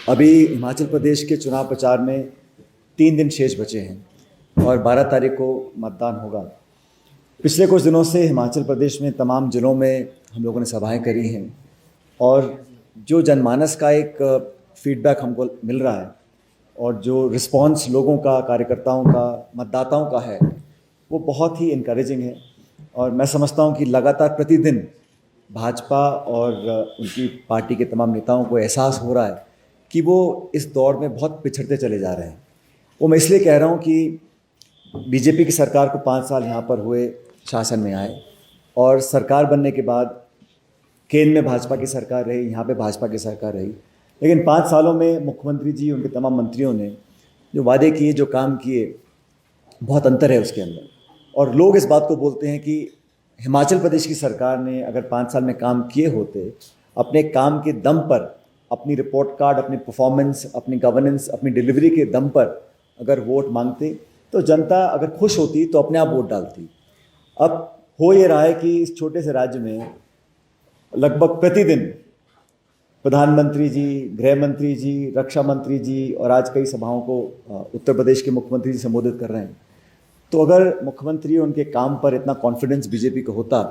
अभी हिमाचल प्रदेश के चुनाव प्रचार में 3 दिन शेष बचे हैं और 12 तारीख को मतदान होगा। पिछले कुछ दिनों से हिमाचल प्रदेश में तमाम ज़िलों में हम लोगों ने सभाएं करी हैं और जो जनमानस का एक फीडबैक हमको मिल रहा है और जो रिस्पांस लोगों का, कार्यकर्ताओं का, मतदाताओं का है, वो बहुत ही इनकरेजिंग है। और मैं समझता हूँ कि लगातार प्रतिदिन भाजपा और उनकी पार्टी के तमाम नेताओं को एहसास हो रहा है कि वो इस दौर में बहुत पिछड़ते चले जा रहे हैं। वो मैं इसलिए कह रहा हूँ कि बीजेपी की सरकार को 5 साल यहाँ पर हुए शासन में आए और सरकार बनने के बाद केंद्र में भाजपा की सरकार रही, यहाँ पे भाजपा की सरकार रही, लेकिन 5 सालों में मुख्यमंत्री जी, उनके तमाम मंत्रियों ने जो वादे किए, जो काम किए, बहुत अंतर है उसके अंदर। और लोग इस बात को बोलते हैं कि हिमाचल प्रदेश की सरकार ने अगर 5 साल में काम किए होते, अपने काम के दम पर, अपनी रिपोर्ट कार्ड, अपनी परफॉर्मेंस, अपनी गवर्नेंस, अपनी डिलीवरी के दम पर अगर वोट मांगते तो जनता अगर खुश होती तो अपने आप वोट डालती। अब हो ये रहा है कि इस छोटे से राज्य में लगभग प्रतिदिन प्रधानमंत्री जी, गृह मंत्री जी, रक्षा मंत्री जी और आज कई सभाओं को उत्तर प्रदेश के मुख्यमंत्री जी संबोधित कर रहे हैं। तो अगर मुख्यमंत्री उनके काम पर इतना कॉन्फिडेंस बीजेपी को होता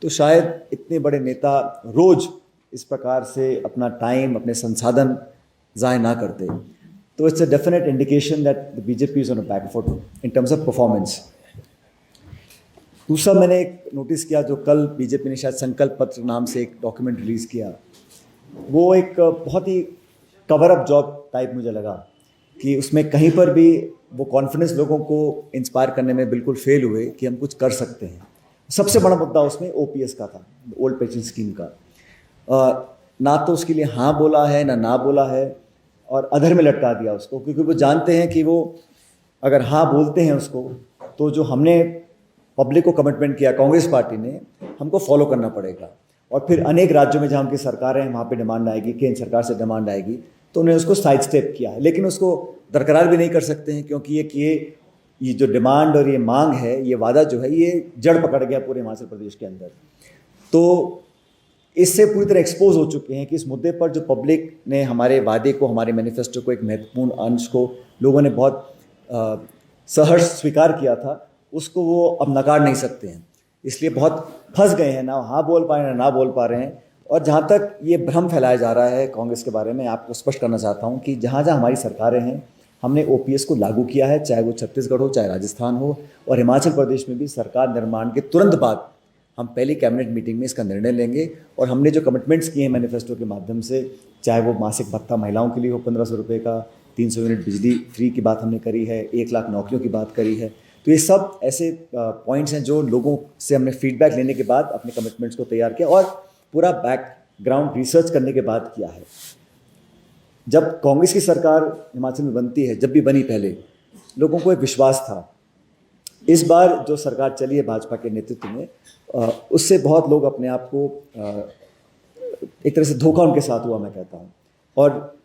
तो शायद इतने बड़े नेता रोज़ इस प्रकार से अपना टाइम, अपने संसाधन ज़ाय ना करते। तो it's a definite indication that the BJP is on a back foot in terms of performance. दूसरा, मैंने एक नोटिस किया, जो कल बीजेपी ने शायद संकल्प पत्र नाम से एक डॉक्यूमेंट रिलीज़ किया, वो एक बहुत ही कवर अप जॉब टाइप मुझे लगा कि उसमें कहीं पर भी वो कॉन्फिडेंस लोगों को इंस्पायर करने में बिल्कुल फेल हुए कि हम कुछ कर सकते हैं। सबसे बड़ा मुद्दा उसमें ओपीएस का था, ओल्ड पेंशन स्कीम का। ना तो उसके लिए हाँ बोला है, ना बोला है, और अधर में लटका दिया उसको, क्योंकि वो जानते हैं कि वो अगर हाँ बोलते हैं उसको तो जो हमने पब्लिक को कमिटमेंट किया कांग्रेस पार्टी ने, हमको फॉलो करना पड़ेगा। और फिर अनेक राज्यों में जहाँ उनकी सरकारें हैं वहाँ पे डिमांड आएगी, केंद्र सरकार से डिमांड आएगी, तो उन्हें उसको साइड स्टेप किया है। लेकिन उसको दरकरार भी नहीं कर सकते हैं, क्योंकि ये जो डिमांड और ये मांग है, ये वादा जो है, ये जड़ पकड़ गया पूरे हिमाचल प्रदेश के अंदर। तो इससे पूरी तरह एक्सपोज हो चुके हैं कि इस मुद्दे पर जो पब्लिक ने हमारे वादे को, हमारे मैनिफेस्टो को, एक महत्वपूर्ण अंश को लोगों ने बहुत सहर्ष स्वीकार किया था, उसको वो अब नकार नहीं सकते हैं। इसलिए बहुत फंस गए हैं, ना हाँ बोल पा रहे हैं, ना बोल पा रहे हैं। और जहाँ तक ये भ्रम फैलाया जा रहा है कांग्रेस के बारे में, आपको स्पष्ट करना चाहता हूँ कि जहाँ जहाँ हमारी सरकारें हैं, हमने ओपीएस को लागू किया है, चाहे वो छत्तीसगढ़ हो, चाहे राजस्थान हो, और हिमाचल प्रदेश में भी सरकार निर्माण के तुरंत बाद हम पहली कैबिनेट मीटिंग में इसका निर्णय लेंगे। और हमने जो कमिटमेंट्स किए हैं मैनिफेस्टो के माध्यम से, चाहे वो मासिक भत्ता महिलाओं के लिए हो 1500 रुपये का, 300 यूनिट बिजली फ्री की बात हमने करी है, 1 लाख नौकरियों की बात करी है। तो ये सब ऐसे पॉइंट्स हैं जो लोगों से हमने फीडबैक लेने के बाद अपने कमिटमेंट्स को तैयार किया और पूरा बैकग्राउंड रिसर्च करने के बाद किया है। जब कांग्रेस की सरकार हिमाचल में बनती है, जब भी बनी पहले, लोगों को एक विश्वास था। इस बार जो सरकार चली है भाजपा के नेतृत्व में, उससे बहुत लोग अपने आप को एक तरह से धोखा उनके साथ हुआ, मैं कहता हूँ। और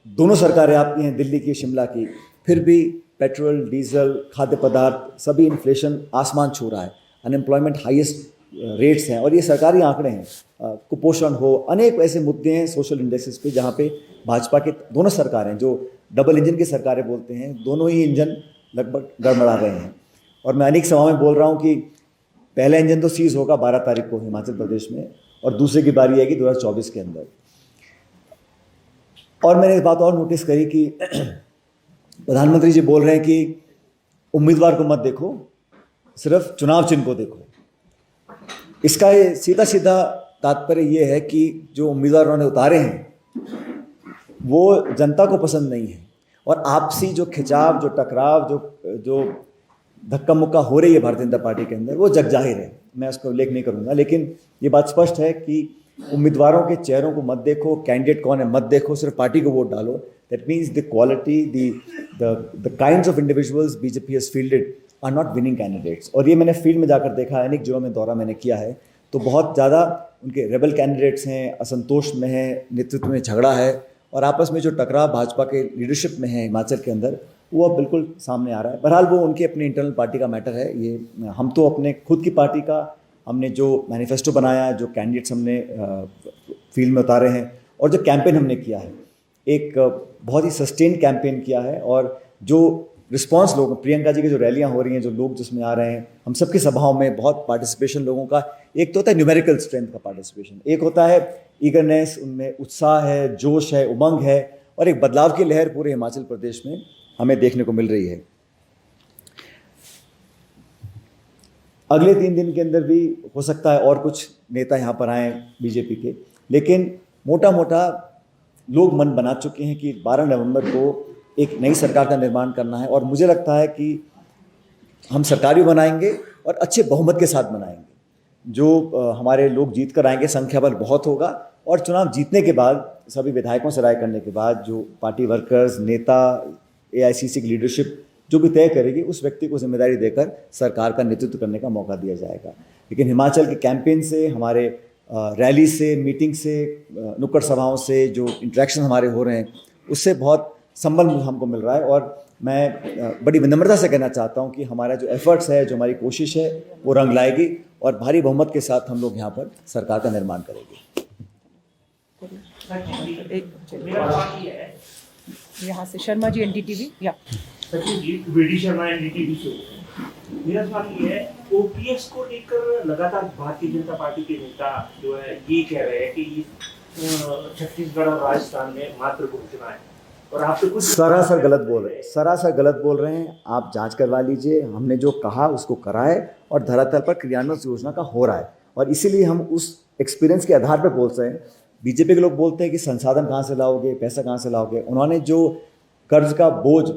दोनों सरकारें आपकी हैं, दिल्ली की, शिमला की, फिर भी पेट्रोल, डीजल, खाद्य पदार्थ, सभी इन्फ्लेशन आसमान छू रहा है, अनएम्प्लॉयमेंट हाईएस्ट रेट्स हैं, और ये सरकारी आंकड़े हैं। कुपोषण हो, अनेक ऐसे मुद्दे हैं सोशल इंडेक्सेस पे जहाँ पे भाजपा के दोनों सरकारें, जो डबल इंजन की सरकारें बोलते हैं, दोनों ही इंजन लगभग गड़बड़ा रहे हैं। और मैं अनेक सभाओं में बोल रहा हूँ कि पहला इंजन तो सीज होगा 12 तारीख को हिमाचल प्रदेश में, और दूसरे की बारी आएगी 2024 के अंदर। और मैंने इस बात और नोटिस करी कि प्रधानमंत्री जी बोल रहे हैं कि उम्मीदवार को मत देखो, सिर्फ चुनाव चिन्ह को देखो। इसका सीधा सीधा तात्पर्य ये है कि जो उम्मीदवार उन्होंने उतारे हैं वो जनता को पसंद नहीं है, और आपसी जो खिंचाव, जो टकराव, जो धक्का मुक्का हो रही है भारतीय जनता पार्टी के अंदर, वो जग जाहिर है। मैं उसका उल्लेख नहीं करूँगा, लेकिन ये बात स्पष्ट है कि उम्मीदवारों के चेहरों को मत देखो, कैंडिडेट कौन है मत देखो, सिर्फ पार्टी को वोट डालो। That means the quality, the kinds of individuals BJP has fielded are not winning candidates. और ये मैंने फील्ड में जाकर देखा है, अनेक जिलों में दौरा मैंने किया है, तो बहुत ज़्यादा उनके रेबल कैंडिडेट्स हैं, असंतोष में हैं, नेतृत्व में झगड़ा है, और आपस में जो टकराव भाजपा के लीडरशिप में है हिमाचल के अंदर, वो अब बिल्कुल सामने आ रहा है। बहरहाल वो उनकी अपनी इंटरनल पार्टी का मैटर है। ये हम तो अपने खुद की पार्टी का, हमने जो मैनिफेस्टो बनाया, जो कैंडिडेट्स हमने फील्ड में उतारे हैं और जो कैंपेन हमने किया है, एक बहुत ही सस्टेन कैंपेन किया है, और जो रिस्पांस लोग, प्रियंका जी की जो रैलियां हो रही हैं, जो लोग जिसमें आ रहे हैं, हम सबकी सभाओं में बहुत पार्टिसिपेशन लोगों का, एक तो होता है न्यूमेरिकल स्ट्रेंथ का पार्टिसिपेशन, एक होता है ईगरनेस, उनमें उत्साह है, जोश है, उमंग है, और एक बदलाव की लहर पूरे हिमाचल प्रदेश में हमें देखने को मिल रही है। अगले 3 दिन के अंदर भी हो सकता है और कुछ नेता यहाँ पर आएँ बीजेपी के, लेकिन मोटा मोटा लोग मन बना चुके हैं कि 12 नवंबर को एक नई सरकार का निर्माण करना है, और मुझे लगता है कि हम सरकार भी बनाएंगे और अच्छे बहुमत के साथ बनाएंगे। जो हमारे लोग जीत कर आएंगे, संख्या बल बहुत होगा, और चुनाव जीतने के बाद सभी विधायकों से राय करने के बाद जो पार्टी वर्कर्स, नेता, एआईसीसी की लीडरशिप जो भी तय करेगी, उस व्यक्ति को जिम्मेदारी देकर सरकार का नेतृत्व करने का मौका दिया जाएगा। लेकिन हिमाचल के कैंपेन से, हमारे रैली से, मीटिंग से, नुक्कड़ सभाओं से जो इंटरेक्शन हमारे हो रहे हैं, उससे बहुत संबल हमको मिल रहा है, और मैं बड़ी विनम्रता से कहना चाहता हूं कि हमारा जो एफर्ट्स है, जो हमारी कोशिश है, वो रंग लाएगी, और भारी बहुमत के साथ हम लोग यहाँ पर सरकार का निर्माण करेंगे। यहाँ से शर्मा जी, एनडीटीवी। या सचिन जी, वीडी शर्मा एनडीटीवी से। मेरा सवाल ये है, ओपीएस को लेकर लगातार भारतीय जनता पार्टी के नेता जो है ये कह रहे हैं कि छत्तीसगढ़ और राजस्थान में मात्र घोषणा है, और आप तो कुछ सरासर गलत बोल रहे हैं, सरासर गलत बोल रहे हैं। आप जांच करवा लीजिए, हमने जो कहा उसको करा है, और धरातल पर क्रियान्वयन योजना का हो रहा है, और इसीलिए हम उस एक्सपीरियंस के आधार पर बोल रहे हैं। बीजेपी के लोग बोलते हैं कि संसाधन कहाँ से लाओगे, पैसा कहाँ से लाओगे। उन्होंने जो कर्ज का बोझ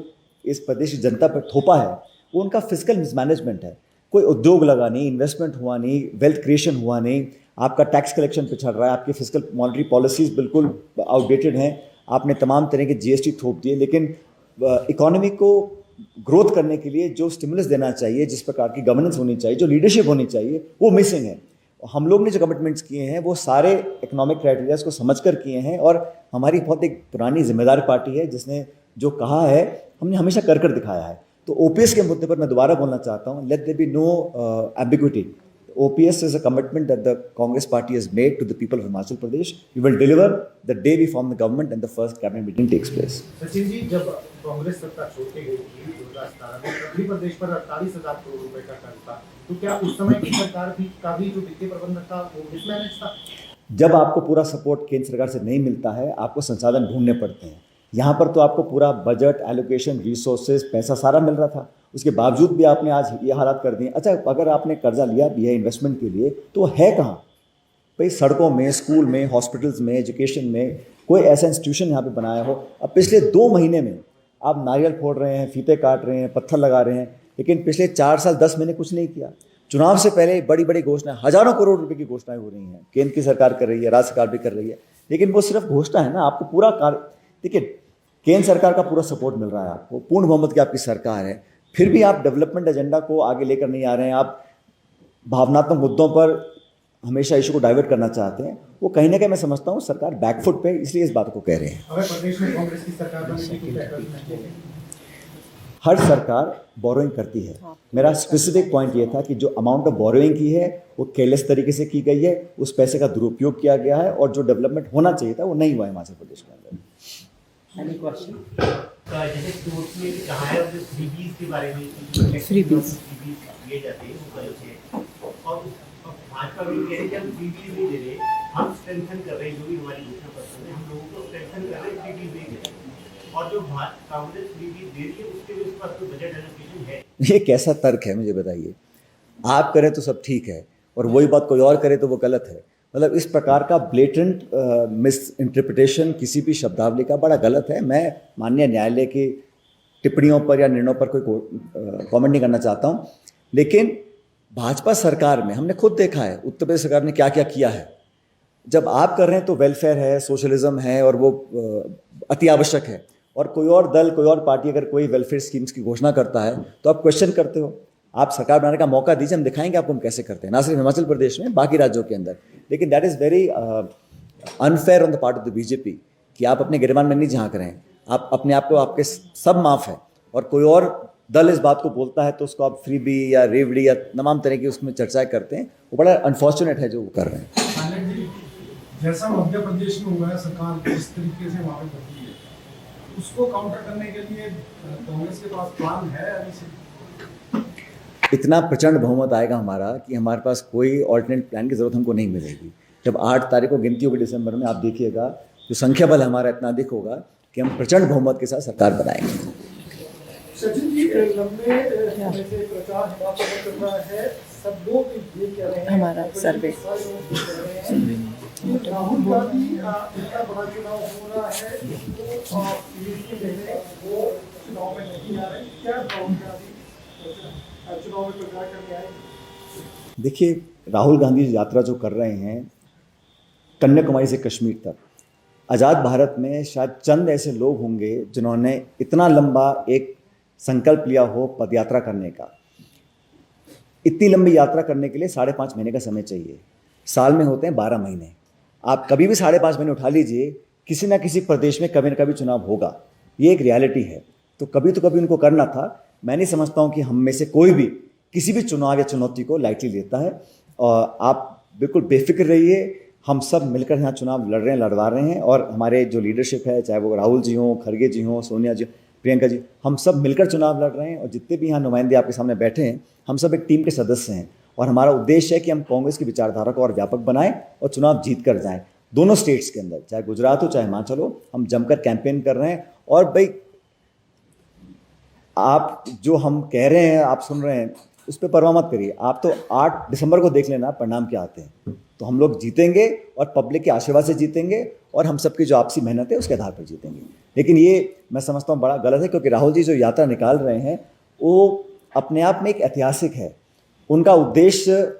इस प्रदेश की जनता पर थोपा है, वो उनका फिजिकल मिसमैनेजमेंट है। कोई उद्योग लगा नहीं, इन्वेस्टमेंट हुआ नहीं, वेल्थ क्रिएशन हुआ नहीं, आपका टैक्स कलेक्शन पिछड़ रहा है, आपकी फिजिकल मॉनेटरी पॉलिसीज़ बिल्कुल आउटडेटेड हैं, आपने तमाम तरह के जीएसटी थोप दिए। लेकिन इकोनॉमी को ग्रोथ करने के लिए जो स्टिमुलस देना चाहिए, जिस प्रकार की गवर्नेंस होनी चाहिए, जो लीडरशिप होनी चाहिए, वो मिसिंग है। हम लोग ने जो कमिटमेंट्स किए हैं वो सारे इकोनॉमिक क्राइटेरियाज को समझकर किए हैं, और हमारी बहुत एक पुरानी जिम्मेदार पार्टी है जिसने जो कहा है हमने हमेशा कर कर दिखाया है। तो ओपीएस के मुद्दे पर मैं दोबारा बोलना चाहता हूँ, let there be no ambiguity. OPS is a commitment that the Congress party has made to the people of Himachal Pradesh. We will deliver the day we form the government and the first cabinet meeting takes place. Sachin ji, जब कांग्रेस सत्ता छोड़ के गई थी 2017 में, उत्तरी प्रदेश पर 48,000 करोड़ रुपए का कर्ज था, तो क्या उस समय की सरकार का भी जो वित्तीय प्रबंधन था वो मिसमैनेज था? जब आपको पूरा सपोर्ट केंद्र सरकार से नहीं मिलता है, आपको संसाधन ढूंढने पड़ते हैं। यहाँ पर तो आपको पूरा बजट, एलोकेशन, रिसोर्सेज, पैसा सारा मिल रहा था, उसके बावजूद भी आपने आज ये हालात कर दिए। अच्छा, अगर आपने कर्जा लिया भी है इन्वेस्टमेंट के लिए, तो है कहाँ भाई? सड़कों में, स्कूल में, हॉस्पिटल्स में, एजुकेशन में कोई ऐसा इंस्टीट्यूशन यहाँ पे बनाया हो? अब पिछले 2 महीने में आप नारियल फोड़ रहे हैं, फीते काट रहे हैं, पत्थर लगा रहे हैं, लेकिन पिछले 4 साल 10 महीने कुछ नहीं किया। चुनाव से पहले बड़ी बड़ी घोषणाएं, हजारों करोड़ रुपए की घोषणाएं हो रही हैं, केंद्र की सरकार कर रही है, राज्य सरकार भी कर रही है, लेकिन वो सिर्फ घोषणा है ना। आपको पूरा कार्य, देखिए, केंद्र सरकार का पूरा सपोर्ट मिल रहा है आपको, पूर्ण बहुमत की आपकी सरकार है, फिर भी आप डेवलपमेंट एजेंडा को आगे लेकर नहीं आ रहे हैं। आप भावनात्मक मुद्दों पर हमेशा इशू को डाइवर्ट करना चाहते हैं। वो कहीं ना कहीं मैं समझता हूँ सरकार बैकफुट पे, इसलिए इस बात को कह रहे हैं। अगर प्रदेश में कांग्रेस की सरकार बनने की हर सरकार बोरोइंग करती है। मेरा स्पेसिफिक पॉइंट ये था कि जो अमाउंट ऑफ बोरोइंग की है वो केयरलेस तरीके से की गई है, उस पैसे का दुरुपयोग किया गया है, और जो डेवलपमेंट होना चाहिए था वो नहीं हुआ हिमाचल प्रदेश के अंदर। जैसे कोर्ट में भी कहा है, फ्रीबीज के बारे में, फ्रीबीज दिए जाते हैं वो गलत है, और भाजपा भी कह रहे हैं कि हम फ्रीबीज नहीं दे रहे, हम स्ट्रेंथन कर रहे हैं, जो भी हमारी घोषणा पत्र है, हम लोगों को स्ट्रेंथन कर रहे हैं, फ्रीबीज नहीं दे रहे, और जो कांग्रेस फ्रीबीज दे रही है उसके भी उस पर तो बजट एलोकेशन है। ये कैसा तर्क है, मुझे बताइए? आप करें तो सब ठीक है, और वही बात कोई और करे तो वो गलत है। मतलब इस प्रकार का ब्लेटेंट मिस इंटरप्रिटेशन किसी भी शब्दावली का बड़ा गलत है। मैं माननीय न्यायालय की टिप्पणियों पर या निर्णयों पर कोई कमेंट नहीं करना चाहता हूँ, लेकिन भाजपा सरकार में हमने खुद देखा है उत्तर प्रदेश सरकार ने क्या क्या किया है। जब आप कर रहे हैं तो वेलफेयर है, सोशलिज्म है, और वो अति आवश्यक है, और कोई और दल, कोई और पार्टी अगर कोई वेलफेयर स्कीम्स की घोषणा करता है तो आप क्वेश्चन करते हो। आप सरकार बनाने का मौका दीजिए, हम दिखाएंगे आपको हम कैसे करते हैं, ना सिर्फ हिमाचल प्रदेश में, बाकी राज्यों के अंदर। लेकिन that is very unfair on the part of the BJP कि आप अपने गिरबान में नहीं झांक रहे हैं, आप अपने आप को, आपके सब माफ़ है, और कोई और दल इस बात को बोलता है तो उसको आप फ्रीबी या रेवड़ी या तमाम तरह की उसमें चर्चाएं करते हैं। वो बड़ा अनफॉर्चुनेट है जो वो कर रहे हैं। जैसा मध्य प्रदेश में हुआ है, सरकार जिस तरीके से वहाँ पे बदली है, उसको काउंटर करने के लिए कांग्रेस के पास प्लान है अभी से? इतना प्रचंड बहुमत आएगा हमारा कि हमारे पास कोई ऑल्टरनेट प्लान की ज़रूरत हमको नहीं मिलेगी। जब 8 तारीख को गिनती होगी दिसंबर में, आप देखिएगा जो संख्या बल हमारा इतना अधिक होगा कि हम प्रचंड बहुमत के साथ सरकार बनाएंगे। सचिन जी, लंबे समय से प्रचार हिमाचल में चल रहा है, सब लोग ये कह रहे हैं, हमारा सर्वे राहुल गांधी इतना बड़ा चुनाव हो रहा है, वो चुनाव में नहीं आ रहे, क्या राहुल गांधी चुनाव में प्रचार करने आए? देखिए, राहुल गांधी यात्रा जो कर रहे हैं कन्याकुमारी से कश्मीर तक, आज़ाद भारत में शायद चंद ऐसे लोग होंगे जिन्होंने इतना लंबा एक संकल्प लिया हो पदयात्रा करने का। इतनी लंबी यात्रा करने के लिए 5.5 महीने का समय चाहिए, साल में होते हैं 12 महीने। आप कभी भी 5.5 महीने उठा लीजिए, किसी ना किसी प्रदेश में कभी ना कभी चुनाव होगा, ये एक रियलिटी है। तो कभी उनको करना था। मैं नहीं समझता हूँ कि हम में से कोई भी किसी भी चुनाव या चुनौती को लाइटली लेता है। और आप बिल्कुल बेफिक्र रहिए, हम सब मिलकर यहाँ चुनाव लड़ रहे हैं, लड़वा रहे हैं। और हमारे जो लीडरशिप है, चाहे वो राहुल जी हों, खड़गे जी हों, सोनिया जी, प्रियंका जी, हम सब मिलकर चुनाव लड़ रहे हैं। और जितने भी यहाँ नुमाइंदे आपके सामने बैठे हैं, हम सब एक टीम के सदस्य हैं। और हमारा उद्देश्य है कि हम कांग्रेस की विचारधारा को और व्यापक बनाएं और चुनाव जीत कर जाएं। दोनों स्टेट्स के अंदर, चाहे गुजरात हो चाहे हिमाचल हो, हम जमकर कैंपेन कर रहे हैं। और भाई, आप जो हम कह रहे हैं, आप सुन रहे हैं, उस पर परवाह मत करिए। आप तो 8 दिसंबर को देख लेना परिणाम क्या आते हैं। तो हम लोग जीतेंगे और पब्लिक के आशीर्वाद से जीतेंगे और हम सबकी जो आपसी मेहनत है उसके आधार पर जीतेंगे। लेकिन ये मैं समझता हूँ बड़ा गलत है, क्योंकि राहुल जी जो यात्रा निकाल रहे हैं वो अपने आप में एक ऐतिहासिक है। उनका उद्देश्य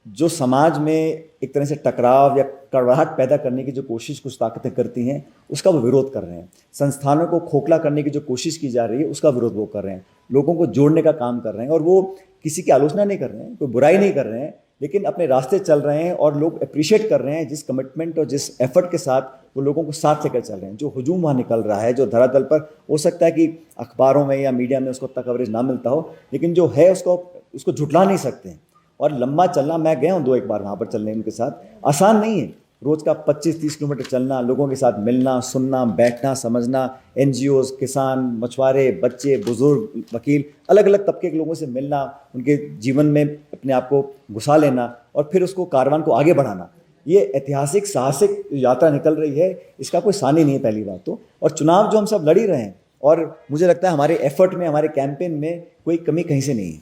जो समाज में एक तरह से टकराव या कड़वाहट पैदा करने की जो कोशिश कुछ ताकतें करती हैं, उसका वो विरोध कर रहे हैं। संस्थानों को खोखला करने की जो कोशिश की जा रही है, उसका विरोध वो कर रहे हैं। लोगों को जोड़ने का काम कर रहे हैं। और वो किसी की आलोचना नहीं कर रहे हैं, कोई बुराई नहीं कर रहे हैं, लेकिन अपने रास्ते चल रहे हैं। और लोग अप्रिशिएट कर रहे हैं जिस कमिटमेंट और जिस एफर्ट के साथ वो लोगों को साथ लेकर चल रहे हैं। जो हुजूम वहाँ निकल रहा है, जो धरातल पर, हो सकता है कि अखबारों में या मीडिया में उसको उतना कवरेज ना मिलता हो, लेकिन जो है उसको झुठला नहीं सकते हैं। और लंबा चलना, मैं गया हूँ 2-1 बार वहाँ पर चलने उनके साथ, आसान नहीं है। रोज़ का 25-30 किलोमीटर चलना, लोगों के साथ मिलना, सुनना, बैठना, समझना, NGOs, किसान, मछुआरे, बच्चे, बुजुर्ग, वकील, अलग अलग तबके के लोगों से मिलना, उनके जीवन में अपने आप को घुसा लेना और फिर उसको कारवान को आगे बढ़ाना, ये ऐतिहासिक साहसिक यात्रा निकल रही है। इसका कोई सानी नहीं है, पहली बात तो। और चुनाव जो हम सब लड़ ही रहे हैं, और मुझे लगता है हमारे एफर्ट में, हमारे कैंपेन में कोई कमी कहीं से नहीं है।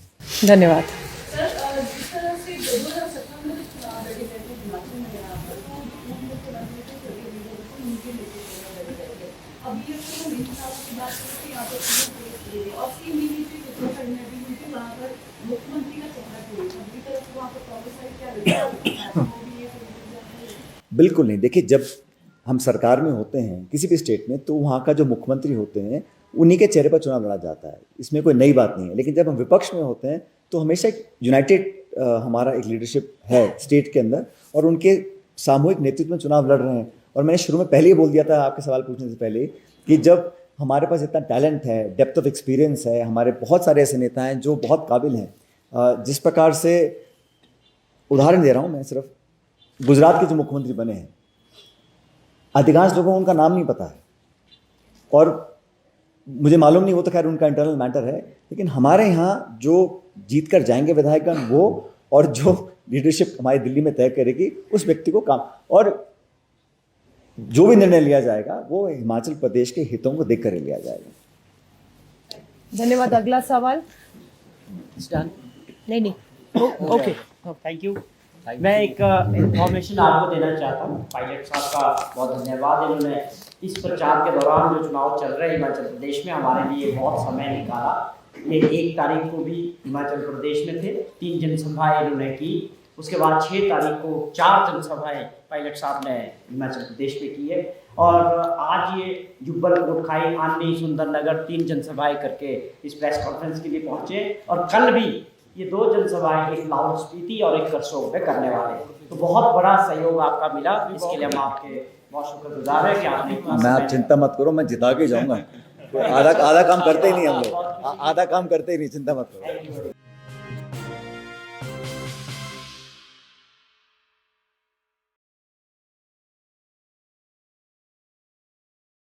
धन्यवाद। जिस तरह से 2017 में चुनाव लड़े गए थे हिमाचल में, यहाँ पर तो मुख्यमंत्री के उनके लेके चुनाव लड़े गए थे। अब ये तो मेरी बात करते यहाँ पर और उत्तराखंड में भी उनके वहाँ पर मुख्यमंत्री का चेहरा कोई दूसरी तरफ वहाँ पर कांग्रेस साइड क्या लगता है? बिल्कुल नहीं। देखिए, जब हम सरकार में होते हैं किसी भी स्टेट में, तो वहाँ का जो मुख्यमंत्री होते हैं उन्हीं के चेहरे पर चुनाव लड़ा जाता है, इसमें कोई नई बात नहीं है। लेकिन जब हम विपक्ष में होते हैं तो हमेशा एक यूनाइटेड हमारा एक लीडरशिप है स्टेट के अंदर, और उनके सामूहिक नेतृत्व में चुनाव लड़ रहे हैं। और मैंने शुरू में पहले ही बोल दिया था आपके सवाल पूछने से पहले कि जब हमारे पास इतना टैलेंट है, डेप्थ ऑफ एक्सपीरियंस है, हमारे बहुत सारे ऐसे नेता हैं जो बहुत काबिल हैं। जिस प्रकार से, उदाहरण दे रहा हूँ मैं, सिर्फ गुजरात के जो मुख्यमंत्री बने हैं, अधिकांश लोगों को उनका नाम नहीं पता है, और मुझे मालूम नहीं, वो तो खैर उनका इंटरनल मैटर है। लेकिन हमारे यहाँ जो जीत कर जाएंगे विधायकगण, वो और जो लीडरशिप हमारी दिल्ली में तय करेगी, उस व्यक्ति को काम, और जो भी निर्णय लिया जाएगा वो हिमाचल प्रदेश के हितों को देख कर लिया जाएगा। धन्यवाद। अगला सवाल। नहीं, ओके, थैंक यू। मैं एक इंफॉर्मेशन आपको देना चाहता हूँ। पायलट साहब का बहुत धन्यवाद, इन्होंने इस प्रचार के दौरान जो चुनाव चल रहे हैं हिमाचल प्रदेश में, हमारे लिए बहुत समय निकाला। ये 1 तारीख को भी हिमाचल प्रदेश में थे, 3 जनसभाएं इन्होंने की। उसके बाद 6 तारीख को 4 जनसभाएं पायलट साहब ने हिमाचल प्रदेश में की है। और आज ये जुब्बल कोटखाई, आनी, सुंदरनगर 3 जनसभाएं करके इस प्रेस कॉन्फ्रेंस के लिए पहुंचे। और कल भी ये 2 जनसभाएं, एक लाहौल स्पीति और एक करसोग में करने वाले हैं। तो बहुत बड़ा सहयोग आपका मिला, इसके लिए हम आपके बहुत शुक्रगुजार हैं कि आपने। मैं, आप चिंता मत करो, मैं जिता के जाऊँगा। आधा काम करते ही नहीं हम लोग, आधा काम करते ही नहीं, चिंता मत करो।